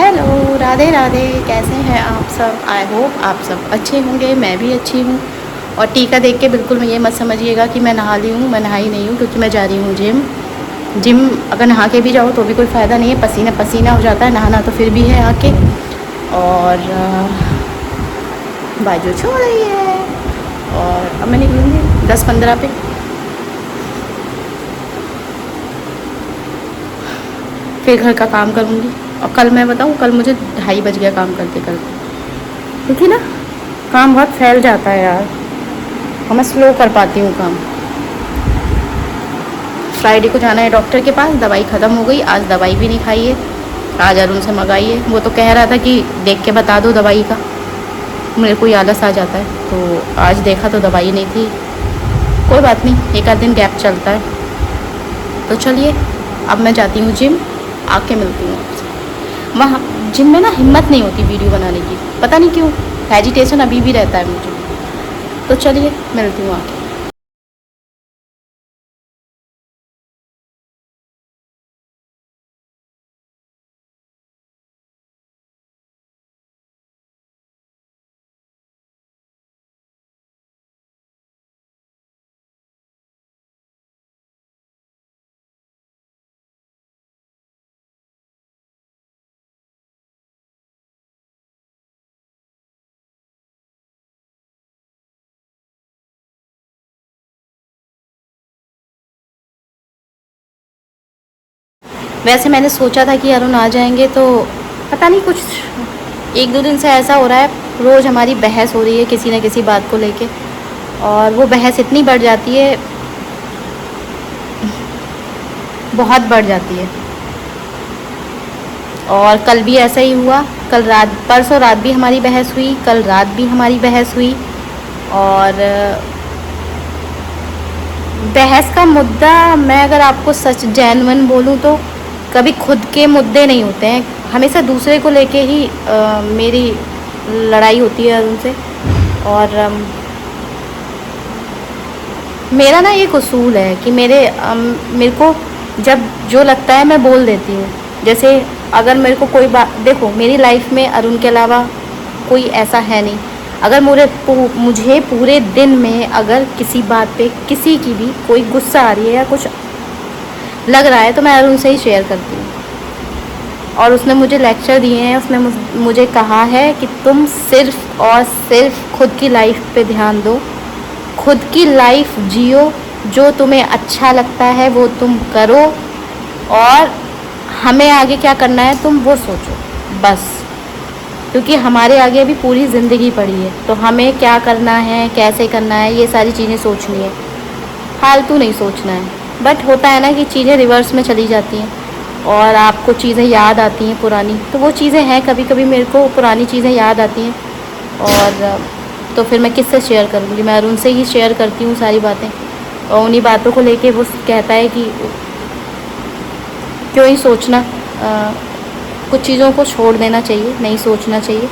Hello, Radhe Radhe. कैसे हैं आप सब? आई होप आप सब अच्छे होंगे, मैं भी अच्छी हूँ। और टीका देख के बिल्कुल ये मत समझिएगा कि मैं नहा ली हूँ, मैं नहाई नहीं हूँ क्योंकि मैं जा रही हूँ जिम। जिम अगर नहा के भी जाओ तो भी कोई फ़ायदा नहीं है, पसीना पसीना हो जाता है। नहाना तो फिर भी है आके। और बाजू छोड़ रही है। और अब मैं निकलूँगी 10-15 पे। फिर घर का काम करूँगी। और कल मैं बताऊँ, कल मुझे 2:30 बज गया काम करते करते, क्योंकि ना काम बहुत फैल जाता है यार, और मैं स्लो कर पाती हूँ काम। फ्राइडे को जाना है डॉक्टर के पास, दवाई ख़त्म हो गई, आज दवाई भी नहीं खाई है। आज अरुण से मंगाई है, वो तो कह रहा था कि देख के बता दो दवाई का, मेरे को आलस आ जाता है। तो आज देखा तो दवाई नहीं थी। कोई बात नहीं, एक आध दिन गैप चलता है। तो चलिए, अब मैं जाती हूँ जिम, आके मिलती हूँ आपसे। वहाँ जिम में ना हिम्मत नहीं होती वीडियो बनाने की, पता नहीं क्यों, हेजिटेशन अभी भी रहता है मुझे। तो चलिए मिलती हूँ आके। वैसे मैंने सोचा था कि अरुण आ जाएंगे, तो पता नहीं कुछ 1-2 दिन से ऐसा हो रहा है, रोज़ हमारी बहस हो रही है किसी न किसी बात को लेके। और वो बहस इतनी बढ़ जाती है, बहुत बढ़ जाती है। और कल भी ऐसा ही हुआ। कल रात, परसों रात भी हमारी बहस हुई, कल रात भी हमारी बहस हुई। और बहस का मुद्दा, मैं अगर आपको सच जेन्युइन बोलूँ तो कभी खुद के मुद्दे नहीं होते हैं, हमेशा दूसरे को लेके ही मेरी लड़ाई होती है उनसे। और मेरा ना एक उसूल है कि मेरे को जब जो लगता है मैं बोल देती हूँ। जैसे अगर मेरे को कोई बात, देखो मेरी लाइफ में अरुण के अलावा कोई ऐसा है नहीं। अगर मुझे पूरे दिन में अगर किसी बात पे किसी की भी कोई गुस्सा आ रही है या कुछ लग रहा है, तो मैं अरुण से ही शेयर करती हूँ। और उसने मुझे लेक्चर दिए हैं, उसने मुझे कहा है कि तुम सिर्फ़ और सिर्फ खुद की लाइफ पे ध्यान दो, खुद की लाइफ जियो, जो तुम्हें अच्छा लगता है वो तुम करो, और हमें आगे क्या करना है तुम वो सोचो बस। क्योंकि हमारे आगे अभी पूरी ज़िंदगी पड़ी है, तो हमें क्या करना है, कैसे करना है, ये सारी चीज़ें सोचनी है, फालतू नहीं सोचना है। बट होता है ना कि चीज़ें रिवर्स में चली जाती हैं और आपको चीज़ें याद आती हैं पुरानी, तो वो चीज़ें हैं, कभी कभी मेरे को पुरानी चीज़ें याद आती हैं। और तो फिर मैं किससे शेयर करूँगी? मैं अरुण से ही शेयर करती हूँ सारी बातें। और उन्हीं बातों को लेके वो कहता है कि क्यों ही सोचना, कुछ चीज़ों को छोड़ देना चाहिए, नहीं सोचना चाहिए।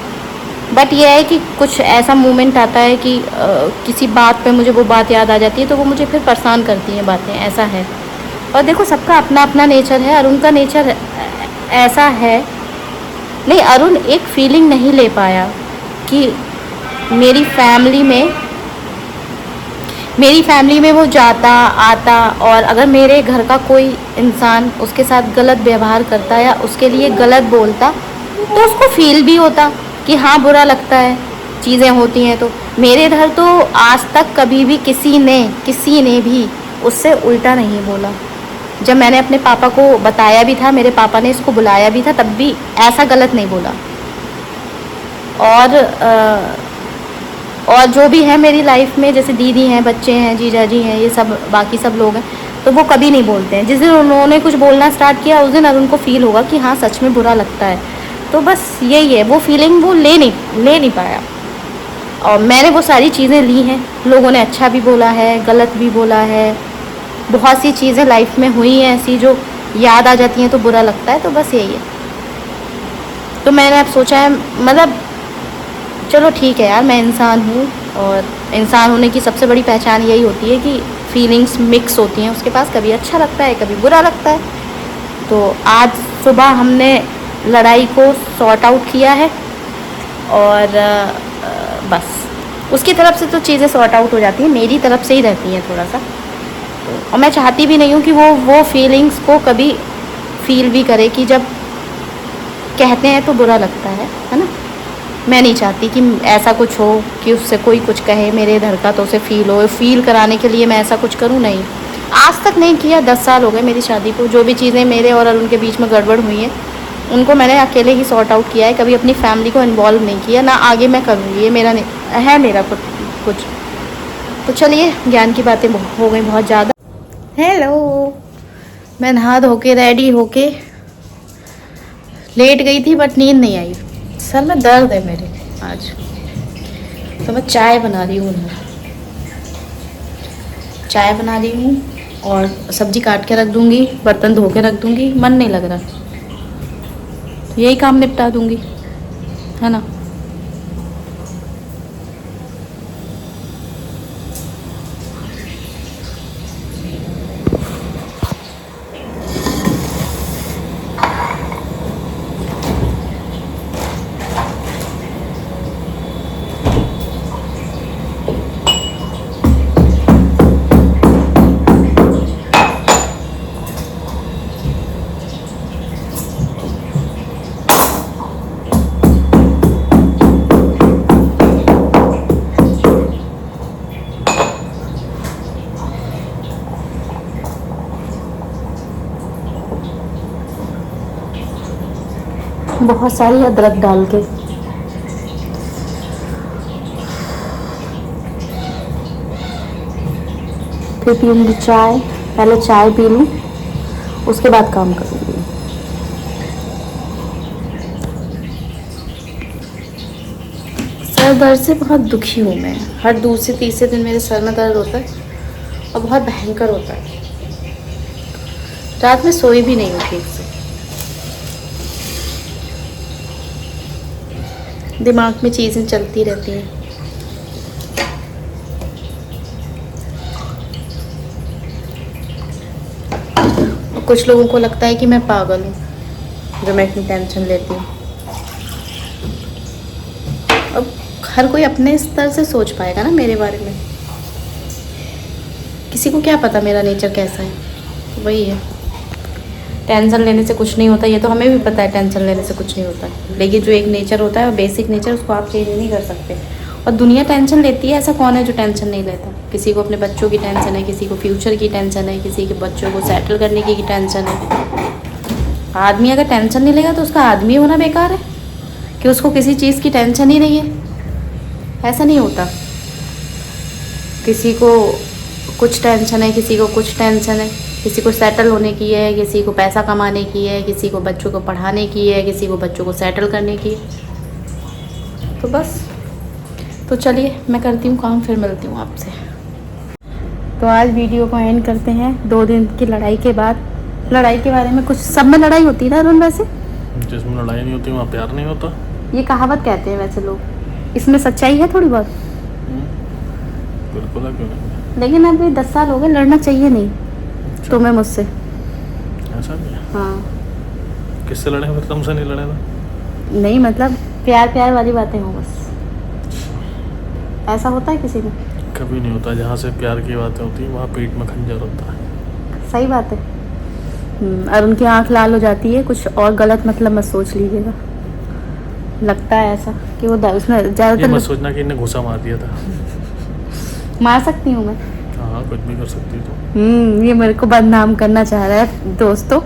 बट ये है कि कुछ ऐसा मोमेंट आता है कि किसी बात पे मुझे वो बात याद आ जाती है, तो वो मुझे फिर परेशान करती हैं बातें, ऐसा है। और देखो सबका अपना अपना नेचर है, अरुण का नेचर ऐसा है। नहीं, अरुण एक फीलिंग नहीं ले पाया कि मेरी फैमिली में वो जाता आता, और अगर मेरे घर का कोई इंसान उसके साथ गलत व्यवहार करता या उसके लिए गलत बोलता, तो उसको फील भी होता कि हाँ बुरा लगता है, चीज़ें होती हैं। तो मेरे इधर तो आज तक कभी भी किसी ने भी उससे उल्टा नहीं बोला। जब मैंने अपने पापा को बताया भी था, मेरे पापा ने इसको बुलाया भी था, तब भी ऐसा गलत नहीं बोला। और जो भी है मेरी लाइफ में, जैसे दीदी हैं, बच्चे हैं, जीजा जी हैं, ये सब बाकी सब लोग हैं, तो वो कभी नहीं बोलते हैं। जिस दिन उन्होंने कुछ बोलना स्टार्ट किया, उस दिन अरुण को फील होगा कि हाँ सच में बुरा लगता है। तो बस यही है, वो फीलिंग वो ले नहीं पाया। और मैंने वो सारी चीज़ें ली हैं, लोगों ने अच्छा भी बोला है, गलत भी बोला है, बहुत सी चीज़ें लाइफ में हुई हैं ऐसी जो याद आ जाती हैं तो बुरा लगता है। तो बस यही है। तो मैंने अब सोचा है, मतलब चलो ठीक है यार, मैं इंसान हूँ, और इंसान होने की सबसे बड़ी पहचान यही होती है कि फीलिंग्स मिक्स होती हैं उसके पास, कभी अच्छा लगता है कभी बुरा लगता है। तो आज सुबह हमने लड़ाई को सॉर्ट आउट किया है और बस उसकी तरफ से तो चीज़ें सॉर्ट आउट हो जाती हैं, मेरी तरफ से ही रहती हैं थोड़ा सा। और मैं चाहती भी नहीं हूँ कि वो फीलिंग्स को कभी फील भी करे कि जब कहते हैं तो बुरा लगता है ना। मैं नहीं चाहती कि ऐसा कुछ हो कि उससे कोई कुछ कहे मेरे इधर का तो उसे फील कराने के लिए मैं ऐसा कुछ करूँ, नहीं। आज तक नहीं किया, 10 साल हो गए मेरी शादी को। जो भी चीज़ें मेरे और अरुण के बीच में गड़बड़ हुई हैं उनको मैंने अकेले ही सॉर्ट आउट किया है, कभी अपनी फैमिली को इन्वॉल्व नहीं किया, ना आगे मैं करूँगी। ये मेरा है मेरा कुछ। तो चलिए, ज्ञान की बातें हो गई बहुत ज़्यादा। हेलो, मैं नहा धो के रेडी होके लेट गई थी बट नींद नहीं आई। सर में दर्द है मेरे आज, तो मैं चाय बना रही हूँ। चाय बना रही हूँ और सब्जी काट के रख दूँगी, बर्तन धो के रख दूँगी। मन नहीं लग रहा, यही काम निपटा दूँगी, है ना। बहुत सारी अदरक डाल के फिर पीऊँगी चाय। पहले चाय पी लूँ, उसके बाद काम करूँगी। सर दर्द से बहुत दुखी हूँ मैं। हर दूसरे तीसरे दिन मेरे सर में दर्द होता है और बहुत भयंकर होता है। रात में सोई भी नहीं हूँ ठीक से, दिमाग में चीज़ें चलती रहती हैं। और कुछ लोगों को लगता है कि मैं पागल हूँ जो मैं इतनी टेंशन लेती हूँ। अब हर कोई अपने स्तर से सोच पाएगा ना मेरे बारे में। किसी को क्या पता मेरा नेचर कैसा है। वही है, टेंशन लेने से कुछ नहीं होता। ये तो हमें भी पता है टेंशन लेने से कुछ नहीं होता, लेकिन जो एक नेचर होता है, बेसिक नेचर, उसको आप चेंज नहीं कर सकते। और दुनिया टेंशन लेती है, ऐसा कौन है जो टेंशन नहीं लेता। किसी को अपने बच्चों की टेंशन है, किसी को फ्यूचर की टेंशन है, किसी के बच्चों को सेटल करने की टेंशन है। आदमी अगर टेंशन नहीं लेगा तो उसका आदमी होना बेकार है, कि उसको किसी चीज़ की टेंशन ही नहीं है। ऐसा नहीं होता। किसी को कुछ टेंशन है, किसी को कुछ टेंशन है। किसी को सेटल होने की है, किसी को पैसा कमाने की है, किसी को बच्चों को पढ़ाने की है, किसी को बच्चों को सेटल करने की है। तो बस, तो चलिए मैं करती हूँ काम, फिर मिलती हूँ आपसे। तो आज वीडियो को एंड करते हैं। 2 दिन की लड़ाई के बाद, लड़ाई के बारे में कुछ, सब में लड़ाई होती है ना अरुण? वैसे जिसमें लड़ाई नहीं होती वहाँ प्यार नहीं होता, ये कहावत कहते हैं वैसे लोग। इसमें सच्चाई है थोड़ी बहुत। बिल्कुल है, क्यों नहीं। लेकिन अभी 10 साल हो गए, लड़ना चाहिए नहीं तुम्हें मुझसे। ऐसा भी है? हाँ। किससे लड़े? फिर तुमसे नहीं लड़े ना? नहीं, मतलब प्यार प्यार वाली बातें हो बस। ऐसा होता है किसी में? कभी नहीं होता। जहाँ से प्यार की बातें होती है वहाँ पेट में खंजर होता है। सही बात है। अरुण की आंख लाल हो जाती है, कुछ और गलत मतलब मत सोच लीजिएगा। लगता है ऐसा कि वो उसने ज़्यादातर मत सोचना कि इन्हें घुसा मार दिया था। मार सकती हूँ मैं। हाँ, कुछ भी कर सकती तो। ये मेरे को बदनाम करना चाह रहा है दोस्तों।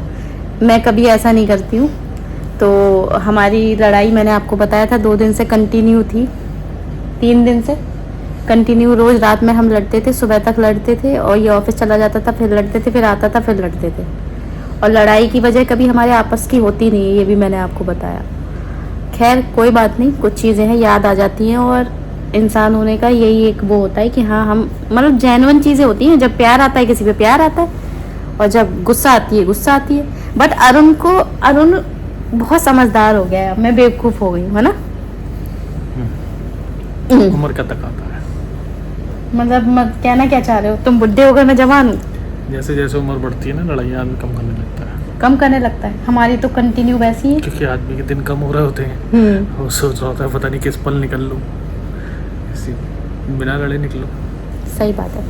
मैं कभी ऐसा नहीं करती हूँ। तो हमारी लड़ाई मैंने आपको बताया था 2 दिन से कंटिन्यू थी, 3 दिन से कंटिन्यू। रोज़ रात में हम लड़ते थे, सुबह तक लड़ते थे, और ये ऑफिस चला जाता था, फिर लड़ते थे, फिर आता था, फिर लड़ते थे। और लड़ाई की वजह कभी हमारे आपस की होती नहीं है, ये भी मैंने आपको बताया। खैर कोई बात नहीं, कुछ चीज़ें हैं याद आ जाती हैं, और इंसान होने का यही एक वो होता है कि हाँ, हम मतलब जेन्युइन चीज़ें होती हैं। जब प्यार आता है किसी पे प्यार आता है, और जब गुस्सा आती है गुस्सा आती है। बट अरुण बहुत समझदार हो गया है, मैं बेवकूफ़ हो गई हूँ, है ना। उम्र का तक आता है। मतलब मत कहना क्या चाह रहे हो? तुम बुढ़े हो गए, मैं जवान हूँ। जैसे जैसे उम्र बढ़ती है ना, लड़ाइयाँ आदमी कम करने लगता है। कम करने लगता है। हमारी तो कंटिन्यू वैसी है। क्योंकि आदमी के दिन कम हो रहे होते हैं, वो सोच रहा होता है पता नहीं किस पल निकल लूँ, इसी बिना लड़े निकलूँ। सही बात है।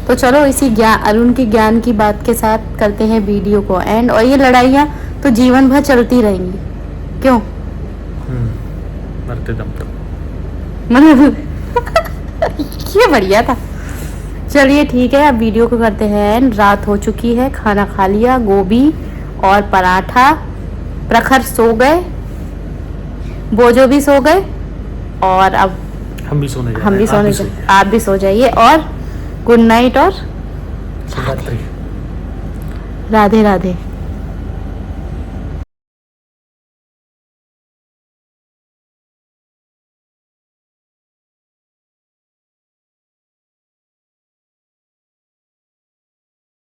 तो चलो इसी ज्ञान, अरुण के ज्ञान की बात के साथ करते हैं वीडियो को एंड। और ये लड़ाइयाँ तो जीवन भर चलती रहेंगी, क्यों? मरते दम तक। मतलब ये बढ़िया था। चलिए ठीक है, अब वीडियो को करते हैं। रात हो चुकी है, खाना खा लिया, गोभी और पराठा। प्रखर सो गए, बोझो भी सो गए, और अब हम भी सोने हम भी सोने जा जा, आप भी सो जाइए। और गुड नाइट और शुभ रात्रि। राधे राधे।